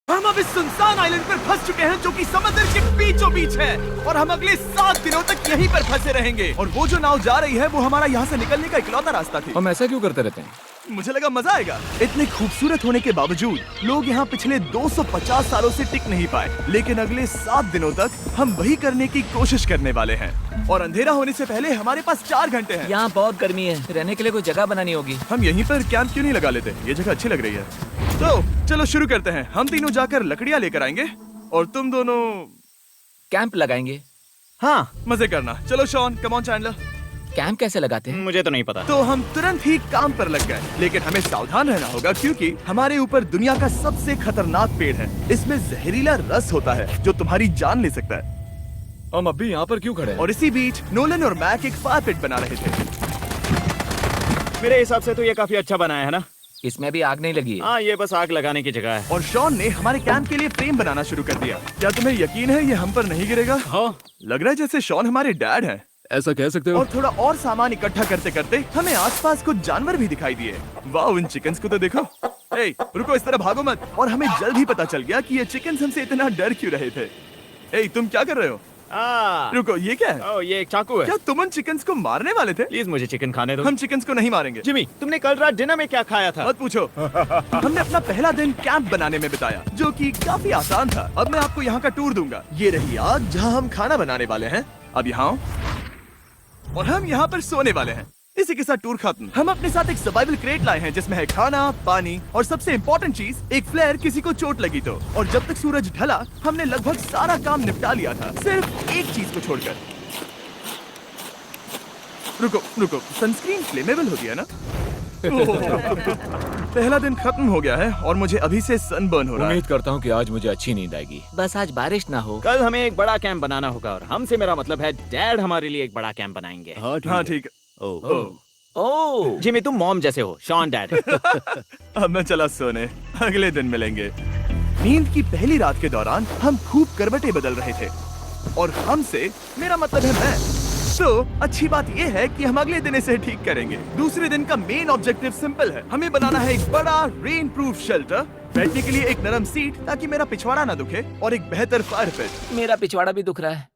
हम अब इस सुनसान आइलैंड पर फंस चुके हैं जो कि समंदर के बीचों बीच है और हम अगले 7 दिनों तक यहीं पर फंसे रहेंगे। और वो जो नाव जा रही है वो हमारा यहाँ से निकलने का इकलौता रास्ता थी। हम ऐसा क्यों करते रहते हैं? मुझे लगा मजा आएगा। इतने खूबसूरत होने के बावजूद लोग यहाँ पिछले 250 सालों से टिक नहीं पाए, लेकिन अगले 7 दिनों तक हम वही करने की कोशिश करने वाले हैं। और अंधेरा होने से पहले हमारे पास 4 घंटे हैं। यहाँ बहुत गर्मी है, रहने के लिए कोई जगह बनानी होगी। हम यहीं पर कैंप क्यों नहीं लगा लेते? ये जगह अच्छी लग रही है। तो चलो शुरू करते हैं। हम तीनों जाकर लकड़ियाँ लेकर आएंगे और तुम दोनों कैंप लगाएंगे। हाँ मजे करना। चलो Shawn, come on Chandler. Camp कैसे लगाते हैं? मुझे तो नहीं पता। तो हम तुरंत ही काम पर लग गए, लेकिन हमें सावधान रहना होगा क्योंकि हमारे ऊपर दुनिया का सबसे खतरनाक पेड़ है। इसमें जहरीला रस होता है जो तुम्हारी जान ले सकता है। हम अभी यहाँ पर क्यों खड़े हैं? और इसी बीच नोलन और मैक एक फायर पिट बना रहे थे। मेरे हिसाब से तो ये काफी अच्छा बनाया है ना? इसमें भी आग नहीं लगी है। हाँ, ये बस आग लगाने की जगह है। और शॉन ने हमारे कैंप के लिए फ्रेम बनाना शुरू कर दिया। क्या तुम्हें यकीन है ये हम पर नहीं गिरेगा? हाँ, लग रहा है जैसे शॉन हमारे डैड हैं। ऐसा कह सकते हो? और थोड़ा और सामान इकट्ठा करते करते हमें आसपास कुछ जानवर भी दिखाई दिए। वाह, इन चिकन्स को तो देखो। ए, रुको, इस तरह भागो मत। और हमें जल्द ही पता चल गया कि ये चिकन्स हमसे इतना डर क्यों रहे थे। ए, तुम क्या कर रहे हो? रुको, ये क्या है? ये एक चाकू है। क्या तुम उन चिकन्स को मारने वाले थे? प्लीज मुझे चिकन खाने दो। हम चिकन्स को नहीं मारेंगे। जिमी, तुमने कल रात डिनर में क्या खाया था? मत पूछो। हमने अपना पहला दिन कैंप बनाने में बिताया, जो कि काफी आसान था। अब मैं आपको यहाँ का टूर दूंगा। ये रही आग जहाँ हम खाना बनाने वाले हैं। अब यहाँ आओ। और हम यहाँ पर सोने वाले हैं। इसी के साथ टूर खत्म। हम अपने साथ एक सर्वाइवल क्रेट लाए हैं जिसमें है खाना, पानी और सबसे इम्पोर्टेंट चीज एक फ्लेयर, किसी को चोट लगी तो। और जब तक सूरज ढला हमने लगभग सारा काम निपटा लिया था, सिर्फ एक चीज को छोड़कर। रुको, सनस्क्रीन फ्लेमेबल होती है ना? पहला दिन खत्म हो गया है और मुझे अभी से सनबर्न हो रहा है। उम्मीद करता हूँ कि आज मुझे अच्छी नींद आएगी। बस आज बारिश ना हो। कल हमें एक बड़ा कैंप बनाना होगा और हमसे मेरा मतलब है डैड हमारे लिए एक बड़ा कैंप बनाएंगे। हाँ ठीक है। ओह, जिमी, तुम मॉम जैसे हो। Shawn dad. अब मैं चला सोने, अगले दिन मिलेंगे। नींद की पहली रात के दौरान हम खूब करवटें बदल रहे थे। और हमसे मेरा मतलब है मैं। तो अच्छी बात यह है कि हम अगले दिन इसे ठीक करेंगे। दूसरे दिन का मेन ऑब्जेक्टिव सिंपल है। हमें बनाना है एक बड़ा रेन प्रूफ शेल्टर, बैठने के लिए एक नरम सीट ताकि मेरा पिछवाड़ा ना दुखे, और एक बेहतर फायर पिट। मेरा पिछवाड़ा भी दुख रहा है।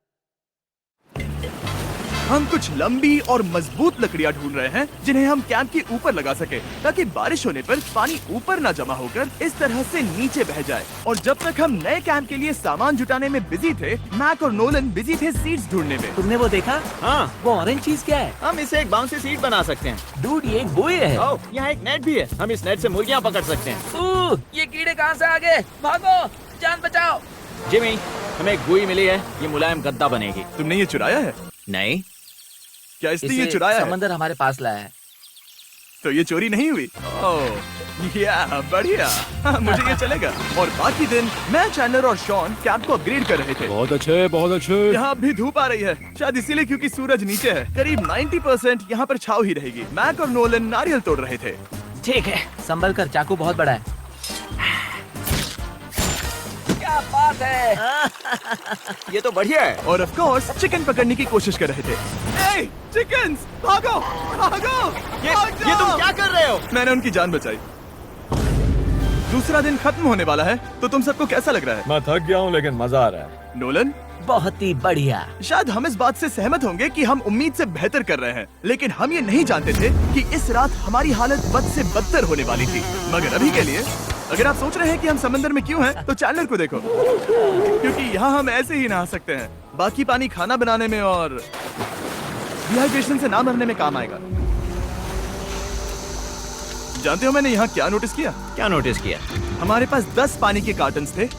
हम कुछ लंबी और मजबूत लकड़ियां ढूंढ रहे हैं जिन्हें हम कैंप के ऊपर लगा सके, ताकि बारिश होने पर पानी ऊपर ना जमा होकर इस तरह से नीचे बह जाए। और जब तक हम नए कैंप के लिए सामान जुटाने में बिजी थे, मैक और नोलन बिजी थे सीड्स ढूंढने में। तुमने वो देखा? हाँ, वो ऑरेंज चीज क्या है? हम इसे एक बाउंसी सीट बना सकते हैं। डूड, ये एक बुए है। ओह, यहाँ एक नेट भी है। हम इस नेट से मुर्गियाँ पकड़ सकते हैं। ये कीड़े कहाँ से आ गए? भागो, जान बचाओ। जिमी, हमें एक बुई मिली है। ये मुलायम गद्दा बनेगी। तुमने ये चुराया है? नहीं, क्या इसने ये इसे चुराया है? समंदर हमारे पास लाया है। तो ये चोरी नहीं हुई? ओह या बढ़िया। हाँ, मुझे ये चलेगा। और बाकी दिन मैं, चैंडलर और शॉन कैंप को अपग्रेड कर रहे थे। बहुत अच्छे, बहुत अच्छे। यहाँ भी धूप आ रही है, शायद इसीलिए क्योंकि सूरज नीचे है। करीब 90% यहाँ पर छाव ही रहेगी। मैक और नोलन नारियल तोड़ रहे थे। ठीक है, संभल कर, चाकू बहुत बड़ा है। क्या बात है। ये तो बढ़िया है। और ऑफ कोर्स चिकन पकड़ने की कोशिश कर रहे थे। ए, चिकन्स, भागो, भागो, ये तुम क्या कर रहे हो? मैंने उनकी जान बचाई। दूसरा दिन खत्म होने वाला है, तो तुम सबको कैसा लग रहा है? मैं थक गया हूँ लेकिन मजा आ रहा है। नोलन, बहुत ही बढ़िया। शायद हम इस बात से सहमत होंगे कि हम उम्मीद से बेहतर कर रहे हैं, लेकिन हम ये नहीं जानते थे कि इस रात हमारी हालत बद से बदतर होने वाली थी। मगर अभी के लिए, अगर आप सोच रहे हैं कि हम समंदर में क्यों हैं, तो चैंडलर को देखो, क्योंकि यहाँ हम ऐसे ही नहा सकते हैं। बाकी पानी खाना बनाने में और डिहाइड्रेशन से ना मरने में काम आएगा। जानते हो मैंने यहाँ क्या नोटिस किया? क्या नोटिस किया? हमारे पास 10 पानी के कार्टन्स थे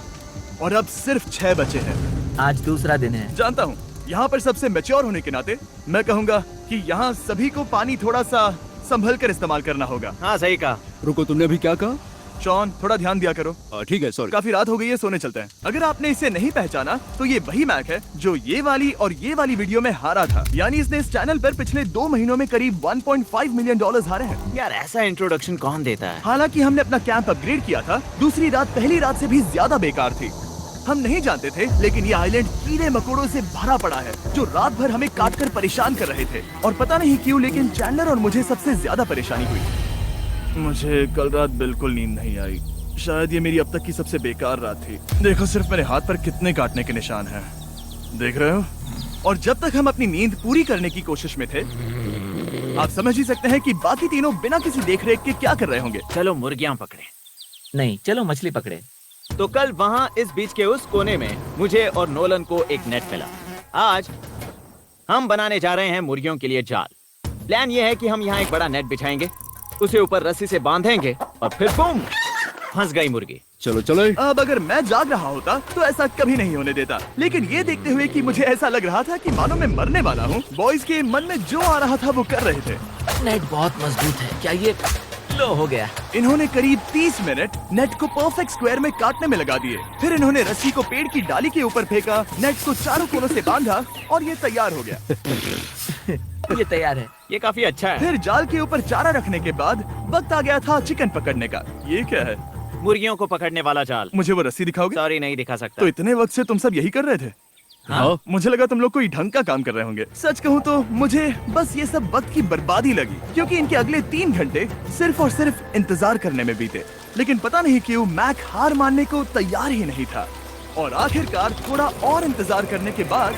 और अब सिर्फ 6 बचे हैं। आज दूसरा दिन है। जानता हूँ, यहाँ पर सबसे मैच्योर होने के नाते मैं कहूँगा कि यहाँ सभी को पानी थोड़ा सा संभल कर इस्तेमाल करना होगा। हाँ, सही कहा। रुको, तुमने अभी क्या कहा? शॉन, थोड़ा ध्यान दिया करो। ठीक है, सॉरी। काफी रात हो गई है, सोने चलते हैं। अगर आपने इसे नहीं पहचाना तो ये वही मैक है जो ये वाली और ये वाली वीडियो में हारा था। यानी इसने इस चैनल पर पिछले 2 महीनों में करीब $1.5 मिलियन हारे हैं। यार, ऐसा इंट्रोडक्शन कौन देता है? हालांकि हमने अपना कैंप अपग्रेड किया था, दूसरी रात पहली रात से भी ज्यादा बेकार थी। हम नहीं जानते थे, लेकिन ये आइलैंड कीड़े मकोड़ों से भरा पड़ा है जो रात भर हमें काटकर परेशान कर रहे थे। और पता नहीं क्यों, लेकिन चैंडलर और मुझे सबसे ज्यादा परेशानी हुई। मुझे कल रात बिल्कुल नींद नहीं आई। शायद ये मेरी अब तक की सबसे बेकार रात थी। देखो सिर्फ मेरे हाथ पर कितने काटने के निशान हैं। देख रहे हो? और जब तक हम अपनी नींद पूरी करने की कोशिश में थे, आप समझ ही सकते हैं कि बाकी तीनों बिना किसी देखरेख के क्या कर रहे होंगे। चलो मुर्गियां पकड़े। नहीं, चलो मछली पकड़े। तो कल वहाँ इस बीच के उस कोने में मुझे और नोलन को एक नेट मिला। आज हम बनाने जा रहे हैं मुर्गियों के लिए जाल। प्लान ये है कि हम यहाँ एक बड़ा नेट बिछाएंगे, उसे ऊपर रस्सी से बांधेंगे और फिर बूम, फंस गई मुर्गी। चलो चलो। अब अगर मैं जाग रहा होता तो ऐसा कभी नहीं होने देता, लेकिन ये देखते हुए कि मुझे ऐसा लग रहा था कि मानो मैं मरने वाला हूँ, बॉयज के मन में जो आ रहा था वो कर रहे थे। नेट बहुत मजबूत है। क्या ये लो हो गया? इन्होंने करीब 30 मिनट नेट को परफेक्ट स्क्वायर में काटने में लगा दिए। फिर इन्होंने रस्सी को पेड़ की डाली के ऊपर फेंका, नेट को चारों कोनों से बांधा और ये तैयार हो गया। ये तैयार है। ये काफी अच्छा है। फिर जाल के ऊपर चारा रखने के बाद वक्त आ गया था चिकन पकड़ने का। ये क्या है? मुर्गियों को पकड़ने वाला जाल। मुझे वो रस्सी दिखाओगे? सॉरी, नहीं दिखा सकता। तो इतने वक्त से तुम सब यही कर रहे थे? हाँ। मुझे लगा तुम लोग कोई ढंग का काम कर रहे होंगे। सच कहूँ तो मुझे बस ये सब वक्त की बर्बादी लगी, क्योंकि इनके अगले 3 घंटे सिर्फ और सिर्फ इंतजार करने में बीते। लेकिन पता नहीं क्यों मैक हार मानने को तैयार ही नहीं था, और आखिरकार थोड़ा और इंतजार करने के बाद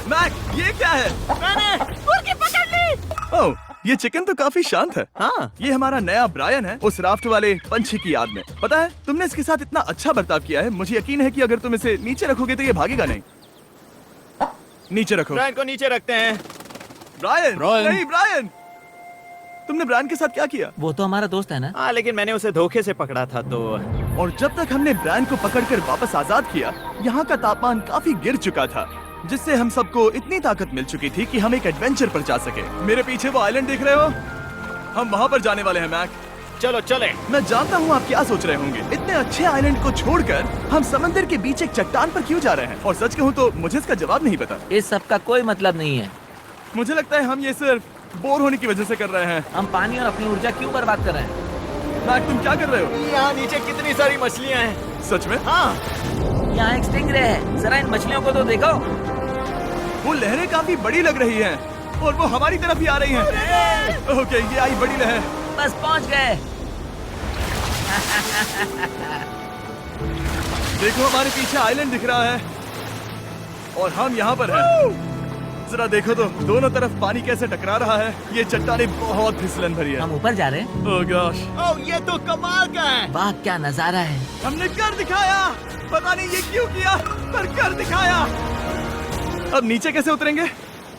मैक, ये क्या है? मैंने मुर्गी पकड़ ली। ओह, ये चिकन तो काफी शांत है। हाँ। ये हमारा नया ब्रायन है, उस राफ्ट वाले पंछी की याद में। पता है, तुमने इसके साथ इतना अच्छा बर्ताव किया है, मुझे यकीन है कि अगर तुम इसे नीचे रखोगे तो ये भागेगा नहीं। नीचे रखो। ब्रायन को नीचे रखते हैं। Brian, Brian. नहीं ब्रायन। तुमने ब्रायन के साथ क्या किया? वो तो हमारा दोस्त है ना। हाँ, लेकिन मैंने उसे धोखे से पकड़ा था तो। और जब तक हमने ब्रायन को पकड़कर वापस आजाद किया, यहाँ का तापमान काफी गिर चुका था, जिससे हम सबको इतनी ताकत मिल चुकी थी कि हम एक एडवेंचर पर जा सके। मेरे पीछे वो आइलैंड देख रहे हो? हम वहाँ पर जाने वाले हैं मैक। चलो चले। मैं जानता हूँ आप क्या सोच रहे होंगे, इतने अच्छे आइलैंड को छोड़कर हम समंदर के बीच एक चट्टान पर क्यों जा रहे हैं? और सच कहूँ तो मुझे इसका जवाब नहीं पता। इस सब का कोई मतलब नहीं है। मुझे लगता है हम ये सिर्फ बोर होने की वजह से कर रहे हैं। हम पानी और अपनी ऊर्जा क्यों बर्बाद कर रहे हैं? मैक, तुम क्या कर रहे हो? यहाँ नीचे कितनी सारी मछलियाँ हैं। सच में? हाँ। यहाँ एक स्टिंगरे है, जरा इन मछलियों को तो देखो। वो लहरें काफी बड़ी लग रही हैं और वो हमारी तरफ ही आ रही हैं। ओके, ये आई बड़ी लहर। बस पहुँच गए। देखो हमारे पीछे आइलैंड दिख रहा है और हम यहाँ पर हैं। जरा देखो तो दोनों तरफ पानी कैसे टकरा रहा है। ये चट्टानें बहुत फिसलन भरी है। हम ऊपर जा रहे हैं। ओह गॉश, ओह, ये तो कमाल का है। वाह, क्या नजारा है। हमने कर दिखाया। पता नहीं ये क्यों किया, पर कर दिखाया। अब नीचे कैसे उतरेंगे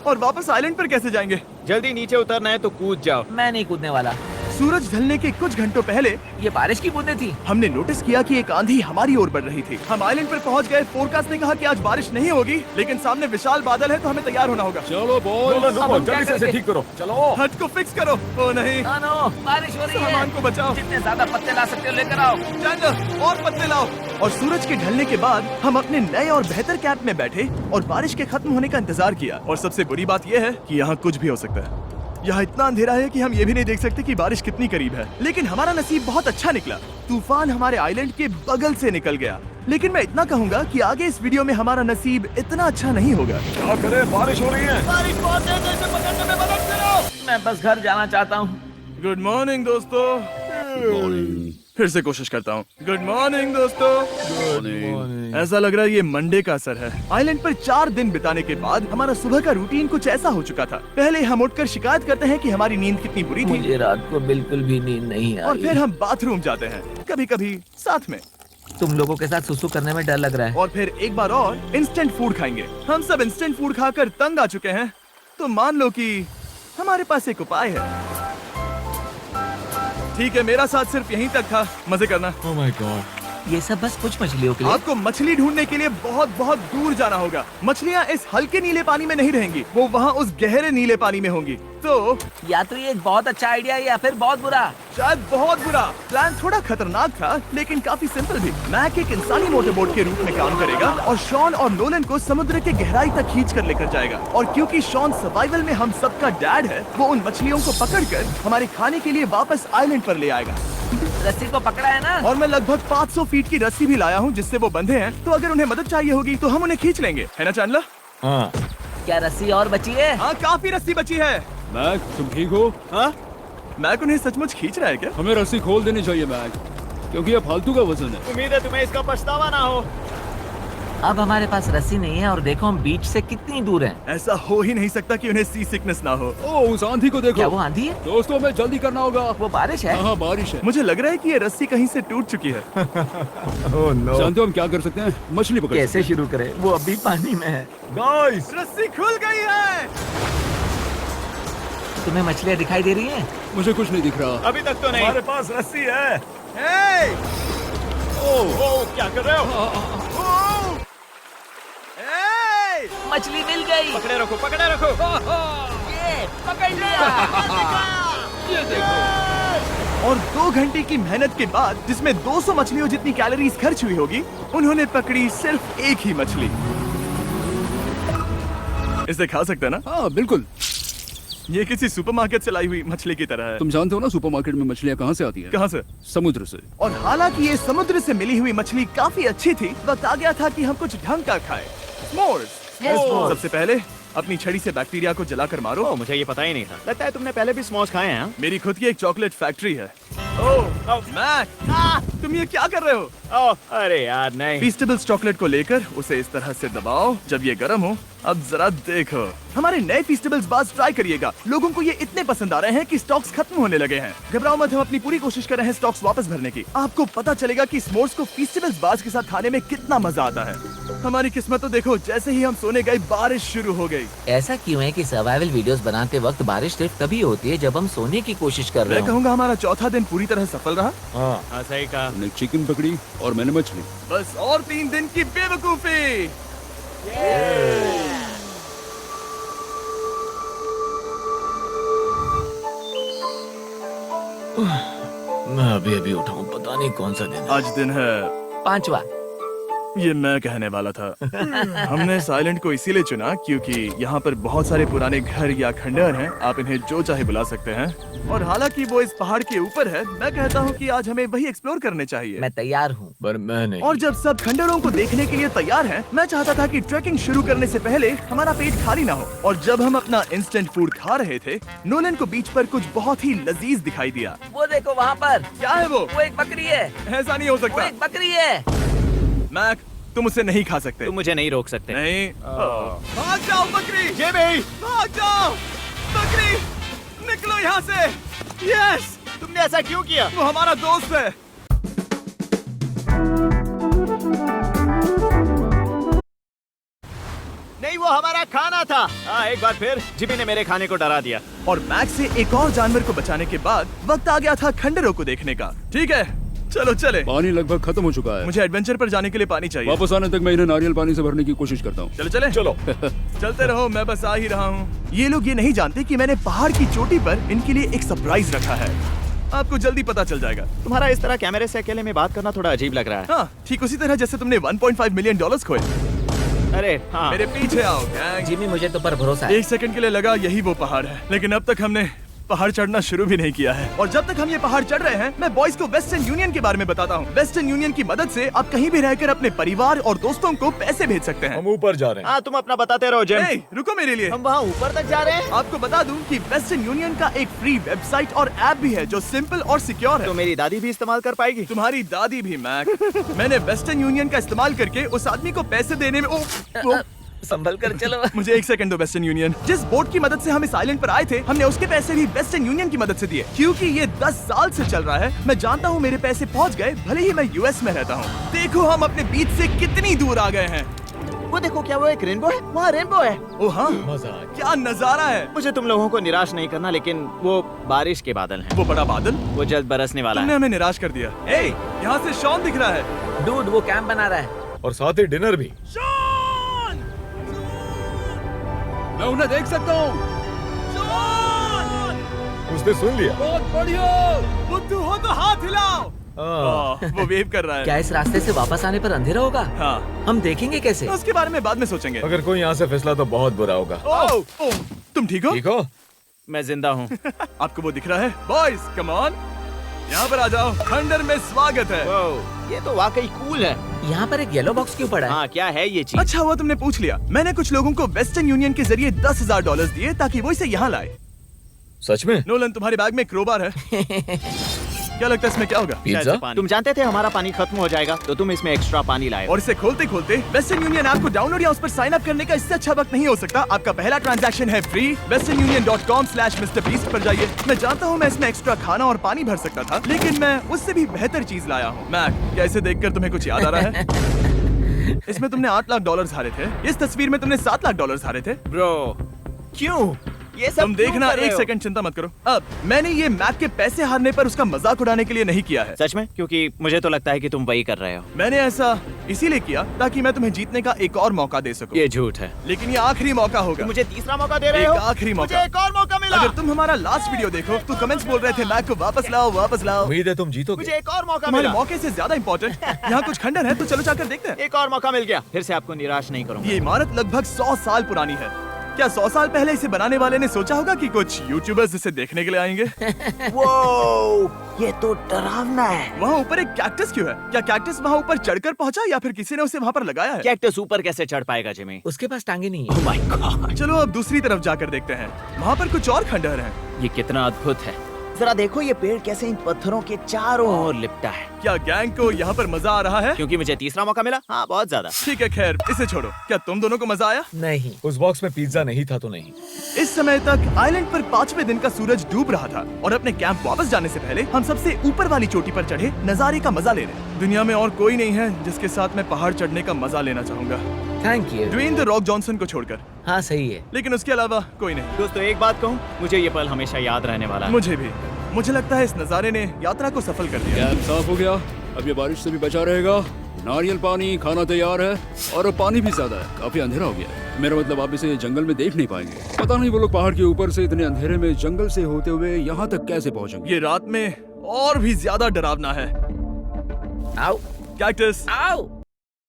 और वापस आइलैंड पर कैसे जाएंगे? जल्दी नीचे उतरना है तो कूद जाओ। मैं नहीं कूदने वाला। सूरज ढलने के कुछ घंटों पहले ये बारिश की बूंदें थी। हमने नोटिस किया कि एक आंधी हमारी ओर बढ़ रही थी। हम आइलैंड पर पहुंच गए। फोरकास्ट ने कहा कि आज बारिश नहीं होगी, लेकिन सामने विशाल बादल है तो हमें तैयार होना होगा। चलो बॉय, अब हम क्या जल्दी से इसे करेंगे? ठीक करो। चलो। हट को फिक्स करो। ओ नहीं, नो, बारिश हो रही है। सामान को बचाओ। जितने ज्यादा पत्ते ला सकते हो लेकर आओ। चैंडलर, और पत्ते लाओ। और सूरज के ढलने के बाद हम अपने नए और बेहतर कैंप में बैठे और बारिश के खत्म होने का इंतजार किया। और सबसे बुरी बात यह है कि यहाँ कुछ भी हो सकता है। यहाँ इतना अंधेरा है कि हम ये भी नहीं देख सकते कि बारिश कितनी करीब है। लेकिन हमारा नसीब बहुत अच्छा निकला। तूफान हमारे आइलैंड के बगल से निकल गया। लेकिन मैं इतना कहूँगा कि आगे इस वीडियो में हमारा नसीब इतना अच्छा नहीं होगा। क्या करें, बारिश हो रही है। बारिश बहुत तेज है, इसे पकड़ने में मदद करो। मैं बस घर जाना चाहता हूँ। गुड मॉर्निंग दोस्तों। फिर से कोशिश करता हूँ। गुड मॉर्निंग दोस्तों। ऐसा लग रहा है ये मंडे का असर है। आइलैंड पर 4 दिन बिताने के बाद हमारा सुबह का रूटीन कुछ ऐसा हो चुका था। पहले हम उठकर शिकायत करते हैं कि हमारी नींद कितनी बुरी थी, मुझे रात को बिल्कुल भी नींद नहीं और आई। फिर हम बाथरूम जाते हैं, कभी कभी साथ में, तुम लोगों के साथ सुसु करने में डर लग रहा है। और फिर एक बार और इंस्टेंट फूड खाएंगे। हम सब इंस्टेंट फूड खाकर तंग आ चुके हैं, तो मान लो कि हमारे पास एक उपाय है। ठीक है, मेरा साथ सिर्फ यहीं तक था। मजे करना। Oh my God. ये सब बस कुछ मछलियों के लिए। आपको मछली ढूंढने के लिए बहुत बहुत दूर जाना होगा। मछलियाँ इस हल्के नीले पानी में नहीं रहेंगी, वो वहाँ उस गहरे नीले पानी में होंगी। तो या तो ये एक बहुत अच्छा आइडिया है या फिर बहुत बुरा। शायद बहुत बुरा। प्लान थोड़ा खतरनाक था, लेकिन काफी सिंपल भी। मैक एक इंसानी मोटरबोट के रूप में काम करेगा और शॉन और नोलन को समुद्र के गहराई तक खींच कर लेकर जाएगा। और क्योंकि शॉन सर्वाइवल में हम सबका डैड है, वो उन मछलियों को पकड़कर हमारे खाने के लिए वापस आइलैंड पर ले आएगा। रस्सी को पकड़ा है ना? और मैं लगभग 500 फीट की रस्सी भी लाया हूँ जिससे वो बंधे हैं, तो अगर उन्हें मदद चाहिए होगी तो हम उन्हें खींच लेंगे, है ना चैंडलर? हाँ। क्या रस्सी और बची है? हाँ, काफी रस्सी बची है। मैक, तुम ठीक हो? हाँ, मैक उन्हें सचमुच खींच रहा है क्या? हमें रस्सी खोल देनी चाहिए मैक, क्योंकि ये फालतू का वजन है। उम्मीद है तुम्हें इसका पछतावा ना हो। अब हमारे पास रस्सी नहीं है और देखो हम बीच से कितनी दूर हैं। ऐसा हो ही नहीं सकता कि उन्हें सी सिकनेस ना हो। ओह, उस आंधी को देखो। क्या वो आंधी है? दोस्तों, हमें जल्दी करना होगा। वो बारिश है? हाँ, बारिश है। मुझे लग रहा है कि ये रस्सी कहीं से टूट चुकी है। जानते हो हम क्या कर सकते हैं? मछली पकड़ सकते कैसे शुरू करें? वो अभी पानी में है। गाइस, रस्सी खुल गई है। तुम्हें मछलियाँ दिखाई दे रही हैं? मुझे कुछ नहीं दिख रहा। अभी तक तो नहीं। हमारे पास रस्सी है। हे! ओह, क्या कर रहे हो? हे! मछली मिल गई। पकड़े रखो, पकड़े रखो। ये पकड़ लिया। ये देखो। और 2 घंटे की मेहनत के बाद, जिसमें 200 मछलियों जितनी कैलोरीज खर्च हुई होगी, उन्होंने पकड़ी सिर्फ एक ही मछली। इसे खा सकते हैं ना? हाँ, बिल्कुल। ये किसी सुपरमार्केट से लाई हुई मछली की तरह है। तुम जानते हो ना सुपरमार्केट में मछलियाँ कहाँ से आती हैं? कहाँ से? समुद्र से। और हालांकि ये समुद्र से मिली हुई मछली काफी अच्छी थी, वक्त आ गया था कि हम कुछ ढंग का खाएं। S'mores। सबसे पहले अपनी छड़ी से बैक्टीरिया को जलाकर मारो। ओह, मुझे ये पता ही नहीं था। लगता है तुमने पहले भी स्मोक्स खाए हैं। हाँ? मेरी खुद की एक चॉकलेट फैक्ट्री है। ओह मैक, तुम ये क्या कर रहे हो? ओह, अरे यार नहीं। फीस्टेबल्स चॉकलेट को लेकर उसे इस तरह से दबाओ जब ये गर्म हो। अब जरा देखो, हमारे नए फीस्टेबल्स बार्स ट्राई करिएगा। लोगों को ये इतने पसंद आ रहे हैं कि स्टॉक्स खत्म होने लगे हैं। घबराओ मत, हम अपनी पूरी कोशिश कर रहे हैं स्टॉक्स वापस भरने की। आपको पता चलेगा कि स्मोर्स को फीस्टेबल्स बार्स के साथ खाने में कितना मजा आता है। हमारी किस्मत तो देखो, जैसे ही हम सोने गए बारिश शुरू हो गई। ऐसा क्यों है कि सर्वाइवल वीडियोस बनाते वक्त बारिश सिर्फ तभी होती है जब हम सोने की कोशिश कर रहे मैं हो? कहूँगा हमारा चौथा दिन पूरी तरह सफल रहा। हाँ, सही कहा। तुमने चिकन पकड़ी और मैंने मछली। बस और 3 दिन की बेवकूफी। मैं अभी अभी उठा हूँ, पता नहीं कौन सा दिन है। आज दिन है 5वां। ये मैं कहने वाला था। हमने इस आइलैंड को इसीलिए चुना क्योंकि यहाँ पर बहुत सारे पुराने घर या खंडहर हैं। आप इन्हें जो चाहे बुला सकते हैं। और हालांकि वो इस पहाड़ के ऊपर है, मैं कहता हूँ कि आज हमें वही एक्सप्लोर करने चाहिए। मैं तैयार हूँ। पर मैं नहीं। और जब सब खंडहरों को देखने के लिए तैयार हैं, मैं चाहता था कि ट्रैकिंग शुरू करने से पहले हमारा पेट खाली ना हो। और जब हम अपना इंस्टेंट फूड खा रहे थे, नोलन को बीच पर कुछ बहुत ही लजीज दिखाई दिया। वो देखो वहाँ पर। क्या है वो? वो एक बकरी है। ऐसा नहीं हो वो सकता। एक बकरी है। मैक, तुम उसे नहीं खा सकते। तुम मुझे नहीं रोक सकते। नहीं। भाग जाओ बकरी। ये भी। भाग जाओ बकरी, निकलो यहाँ से। यस, तुमने ऐसा क्यों किया? वो हमारा दोस्त है। नहीं, वो हमारा खाना था। हाँ, एक बार फिर जिमी ने मेरे खाने को डरा दिया। और मैक से एक और जानवर को बचाने के बाद वक्त आ गया था खंडहरों को देखने का। ठीक है, चलो चले। पानी लगभग खत्म हो चुका है। मुझे एडवेंचर पर जाने के लिए पानी चाहिए। वापस आने तक मैं इन्हें नारियल पानी से भरने की कोशिश करता हूँ। चलो चले। चलो चलते रहो, मैं बस आ ही रहा हूँ। ये लोग ये नहीं जानते कि मैंने पहाड़ की चोटी पर इनके लिए एक सरप्राइज रखा है। आपको जल्दी पता चल जाएगा। तुम्हारा इस तरह कैमरे से अकेले में बात करना थोड़ा अजीब लग रहा है। हाँ, ठीक उसी तरह जैसे तुमने $1.5 मिलियन खोए। अरे हाँ। मेरे पीछे आओ गैंग। जिमी, मुझे तो पर भरोसा है। 1 सेकंड के लिए लगा यही वो पहाड़ है, लेकिन अब तक हमने पहाड़ चढ़ना शुरू भी नहीं किया है। और जब तक हम ये पहाड़ चढ़ रहे हैं, मैं बॉयज को वेस्टर्न यूनियन के बारे में बताता हूँ। वेस्टर्न यूनियन की मदद से आप कहीं भी रहकर अपने परिवार और दोस्तों को पैसे भेज सकते हैं। हम ऊपर जा रहे हैं। हाँ, तुम अपना बताते रहो जिम। Hey, रुको मेरे लिए। हम वहाँ ऊपर तक जा रहे हैं। आपको बता दूं कि वेस्टर्न यूनियन का एक फ्री वेबसाइट और ऐप भी है जो सिंपल और सिक्योर है। तो मेरी दादी भी इस्तेमाल कर पाएगी। तुम्हारी दादी भी मैक। मैंने वेस्टर्न यूनियन का इस्तेमाल करके उस आदमी को पैसे देने में संभल कर चलो। मुझे 1 सेकंड दो। वेस्टर्न यूनियन, जिस बोट की मदद से हम इस आइलैंड पर आए थे, हमने उसके पैसे भी वेस्टर्न यूनियन की मदद से दिए। क्योंकि ये 10 साल से चल रहा है, मैं जानता हूँ मेरे पैसे पहुँच गए, भले ही मैं यूएस में रहता हूँ। देखो हम अपने बीच से कितनी दूर आ गए हैं। वो देखो, क्या वो एक रेनबो है? वहाँ रेनबो है। ओ हाँ, क्या नजारा है। मुझे तुम लोगों को निराश नहीं करना, लेकिन वो बारिश के बादल हैं। वो बड़ा बादल, वो जल्द बरसने वाला तुमने है। हमें निराश कर दिया। ए, यहाँ से शॉन दिख रहा है। डूड, वो कैंप बना रहा है। और साथ ही डिनर भी। शॉन! मैं उन्हें देख सकता हूँ। शॉन! उसने सुन लिया। बहुत बढ़िया। बुद्धू हो तो हाथ हिलाओ। वो वेव कर रहा है। क्या इस रास्ते से वापस आने पर अंधेरा होगा? हाँ, हम देखेंगे कैसे? उसके बारे में बाद में सोचेंगे। अगर कोई यहाँ से फिसला तो बहुत बुरा होगा। तुम ठीक हो? ठीक हो? मैं जिंदा हूँ। आपको वो दिख रहा है? Boys come on. यहाँ पर आ जाओ, खंडर में स्वागत है। ये तो वाकई कूल है। यहाँ पर एक येलो बॉक्स क्यों पड़ा है? हाँ, क्या है ये चीज? अच्छा हुआ तुमने पूछ लिया। मैंने कुछ लोगों को वेस्टर्न यूनियन के जरिए $10,000 दिए ताकि वो इसे यहाँ लाए। सच में? नोलन, तुम्हारे बैग में क्रोबार है। क्या लगता है इसमें क्या होगा? पिज्जा? तुम जानते थे हमारा पानी खत्म हो जाएगा, तो तुम इसमें एक्स्ट्रा पानी लाए। और इसे खोलते खोलते वेस्टर्न यूनियन ऐप को डाउनलोड या उस पर साइन अप करने का इससे अच्छा वक्त नहीं हो सकता। आपका पहला ट्रांजैक्शन है फ्री। westernunion.com/MrBeast पर जाइए। मैं जानता हूँ मैं इसमें एक्स्ट्रा खाना और पानी भर सकता था, लेकिन मैं उससे भी बेहतर चीज लाया हूँ। मैक, क्या इसे देखकर तुम्हें कुछ याद आ रहा है? इसमें तुमने $8 लाख हारे थे। इस तस्वीर में तुमने $7 लाख हारे थे। ब्रो, क्यों? ये सब तुम देखना, क्यों कर रहे एक हो? सेकंड चिंता मत करो। अब मैंने ये मैक के पैसे हारने पर उसका मजाक उड़ाने के लिए नहीं किया है। सच में? क्योंकि मुझे तो लगता है कि तुम वही कर रहे हो। मैंने ऐसा इसीलिए किया ताकि मैं तुम्हें जीतने का एक और मौका दे सकूं। ये झूठ है। लेकिन ये आखिरी मौका होगा। मुझे तीसरा मौका दे रहे हो? एक आखिरी मौका। मुझे एक और मौका मिला। अगर तुम हमारा लास्ट वीडियो देखो तो कमेंट्स बोल रहे थे मैक को वापस लाओ, वापस लाओ। उम्मीद है तुम जीतोगे। मुझे एक और मौका तुम्हारे मिला। मौके से ज्यादा इम्पोर्टेंट यहाँ कुछ खंडर है, तो चलो जाकर देखते हैं। एक और मौका मिल गया। फिर से आपको निराश नहीं करूंगा। ये इमारत लगभग 100 साल पुरानी है। क्या 100 साल पहले इसे बनाने वाले ने सोचा होगा कि कुछ यूट्यूबर्स इसे देखने के लिए आएंगे? ये तो डरावना है। वहाँ ऊपर एक कैक्टस क्यों है? क्या कैक्टस वहाँ ऊपर चढ़कर पहुँचा या फिर किसी ने उसे वहाँ पर लगाया है? कैक्टस ऊपर कैसे चढ़ पाएगा जिमी? उसके पास टांगे नहीं है। Oh my God! चलो अब दूसरी तरफ जाकर देखते हैं। वहाँ पर कुछ और खंडहर हैं। ये कितना अद्भुत है। जरा देखो ये पेड़ कैसे इन पत्थरों के चारों ओर लिपटा है। क्या गैंग को यहाँ पर मजा आ रहा है? क्योंकि मुझे तीसरा मौका मिला। हाँ, बहुत ज्यादा। ठीक है, खैर इसे छोड़ो। क्या तुम दोनों को मजा आया? नहीं। उस बॉक्स में पिज्जा नहीं था तो नहीं। इस समय तक आइलैंड पर 5वें दिन का सूरज डूब रहा था और अपने कैंप वापस जाने से पहले हम सबसे ऊपर वाली चोटी पर चढ़े नजारे का मजा ले रहे। दुनिया में और कोई नहीं है जिसके साथ मैं पहाड़ चढ़ने का मजा लेना चाहूंगा, thank you. Dwayne the Rock Johnson को छोड़कर। हाँ सही है। लेकिन उसके अलावा कोई नहीं। दोस्तों, एक बात कहूँ, मुझे ये पल हमेशा याद रहने वाला है। मुझे भी। मुझे लगता है इस नजारे ने यात्रा को सफल कर दिया। कैंप साफ हो गया, अब ये बारिश से भी बचा रहेगा। नारियल पानी, खाना तैयार है और अब पानी भी ज्यादा है। काफी अंधेरा हो गया है। मेरा मतलब आप इसे जंगल में देख नहीं पाएंगे। पता नहीं वो लोग पहाड़ के ऊपर से इतने अंधेरे में जंगल से होते हुए यहाँ तक कैसे पहुँचेंगे। ये रात में और भी ज्यादा डरावना है। आओ कैक्टस, आओ।